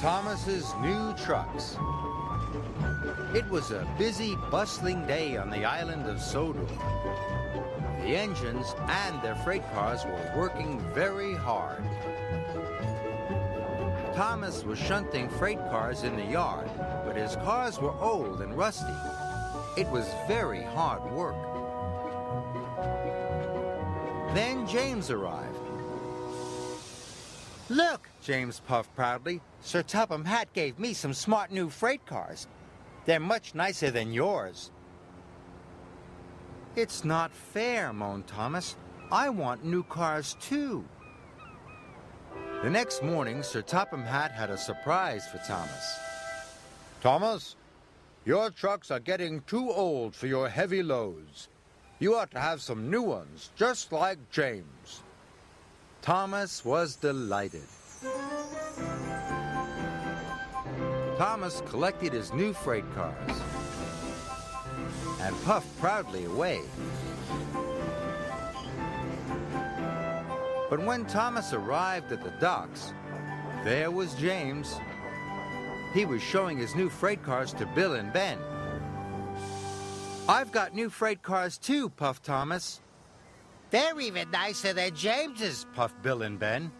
Thomas's new trucks. It was a busy, bustling day on the island of Sodor. The engines and their freight cars were working very hard. Thomas was shunting freight cars in the yard, but his cars were old and rusty. It was very hard work. Then James arrived. "Look," James puffed proudly, "Sir Topham Hatt gave me some smart new freight cars. They're much nicer than yours." "It's not fair," moaned Thomas. "I want new cars too." The next morning, Sir Topham Hatt had a surprise for Thomas. "Thomas, your trucks are getting too old for your heavy loads. You ought to have some new ones, just like James." Thomas was delighted. Thomas collected his new freight cars and puffed proudly away. But when Thomas arrived at the docks, there was James. He was showing his new freight cars to Bill and Ben. "I've got new freight cars too," puffed Thomas. "They're even nicer than James's," puffed Bill and Ben.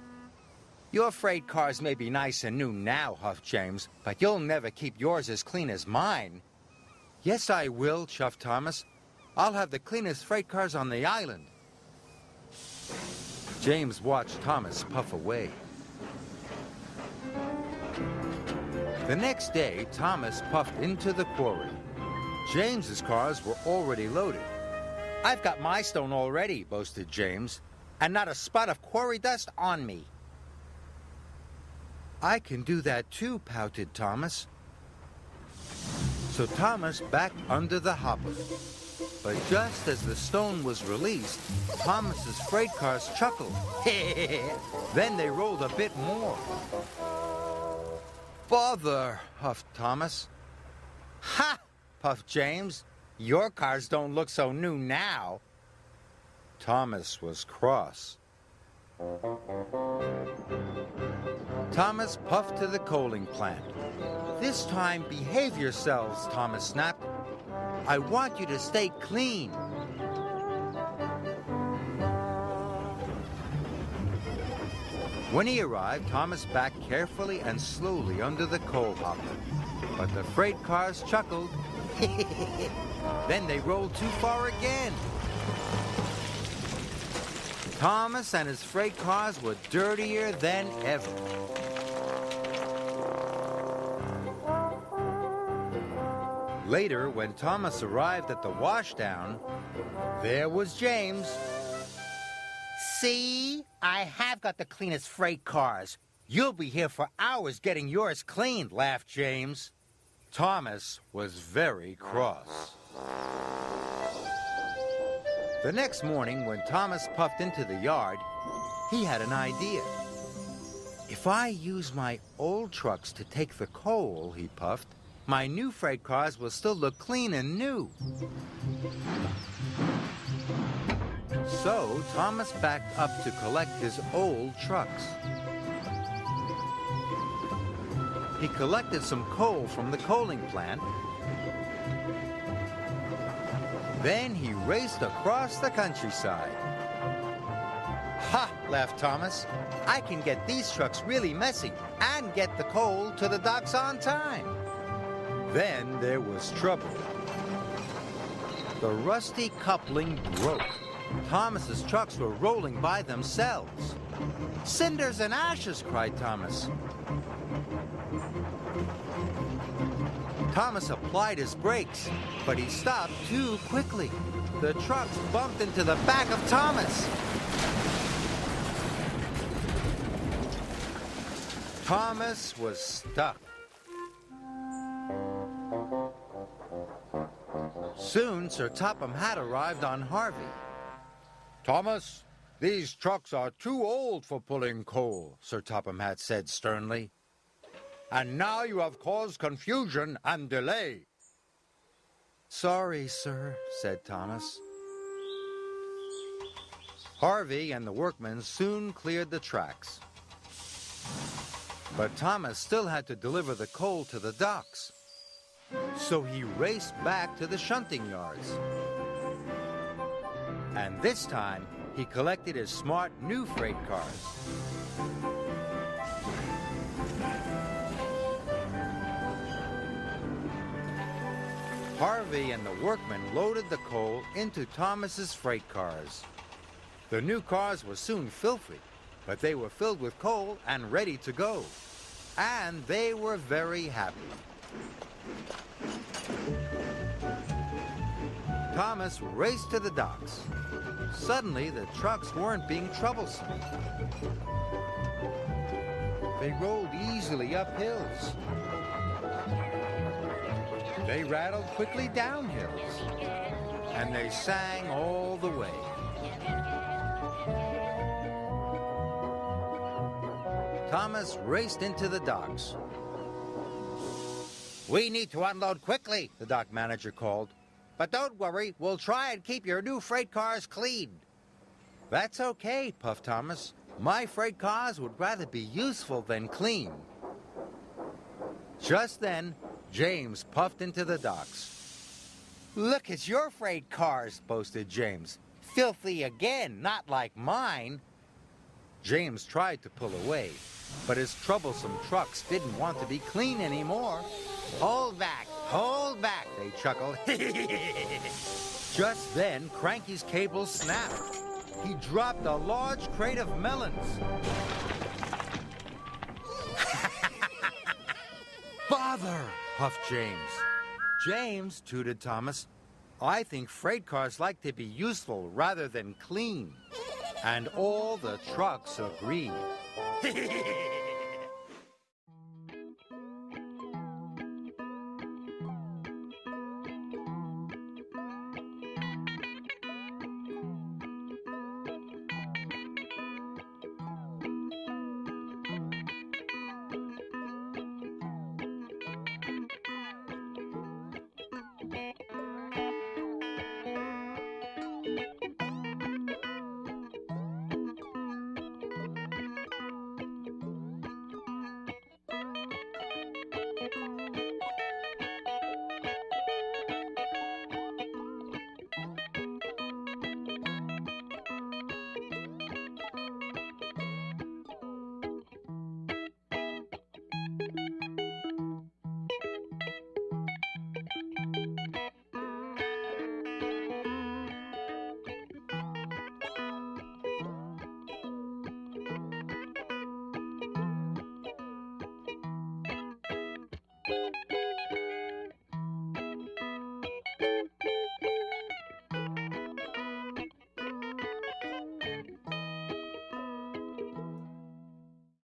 "Your freight cars may be nice and new now," huffed James, "but you'll never keep yours as clean as mine." "Yes, I will," chuffed Thomas. "I'll have the cleanest freight cars on the island." James watched Thomas puff away. The next day, Thomas puffed into the quarry. James's cars were already loaded. "I've got my stone already," boasted James, "and not a spot of quarry dust on me." "I can do that too," pouted Thomas. So Thomas backed under the hopper. But just as the stone was released, Thomas's freight cars chuckled. Then they rolled a bit more. "Bother," huffed Thomas. "Ha!" puffed James. "Your cars don't look so new now." Thomas was cross. Thomas puffed to the coaling plant. "This time, behave yourselves," Thomas snapped. "I want you to stay clean." When he arrived, Thomas backed carefully and slowly under the coal hopper. But the freight cars chuckled. Then they rolled too far again. Thomas and his freight cars were dirtier than ever. Later, when Thomas arrived at the washdown, there was James. "See? I have got the cleanest freight cars. You'll be here for hours getting yours cleaned," laughed James. Thomas was very cross. The next morning, when Thomas puffed into the yard, he had an idea. "If I use my old trucks to take the coal," he puffed, "my new freight cars will still look clean and new." So Thomas backed up to collect his old trucks. He collected some coal from the coaling plant. Then he raced across the countryside. "Ha!" laughed Thomas. "I can get these trucks really messy and get the coal to the docks on time." Then there was trouble. The rusty coupling broke. Thomas's trucks were rolling by themselves. "Cinders and ashes!" cried Thomas. Thomas applied his brakes, but he stopped too quickly. The trucks bumped into the back of Thomas. Thomas was stuck. Soon, Sir Topham Hatt arrived on Harvey. "Thomas, these trucks are too old for pulling coal," Sir Topham Hatt said sternly. "And now you have caused confusion and delay." "Sorry, sir," said Thomas. Harvey and the workmen soon cleared the tracks. But Thomas still had to deliver the coal to the docks. So he raced back to the shunting yards. And this time, he collected his smart new freight cars. Harvey and the workmen loaded the coal into Thomas's freight cars. The new cars were soon filthy, but they were filled with coal and ready to go. And they were very happy. Thomas raced to the docks. Suddenly, the trucks weren't being troublesome. They rolled easily up hills. They rattled quickly down hills. And they sang all the way. Thomas raced into the docks. "We need to unload quickly," the dock manager called. "But don't worry, we'll try and keep your new freight cars clean." "That's okay," puffed Thomas. "My freight cars would rather be useful than clean." Just then, James puffed into the docks. "Look at your freight cars," boasted James. "Filthy again, not like mine." James tried to pull away, but his troublesome trucks didn't want to be clean anymore. Hold back, they chuckled. Just then, Cranky's cable snapped. He dropped a large crate of melons. "Bother!" puffed James. "James," tooted Thomas, "I think freight cars like to be useful rather than clean." And all the trucks agreed.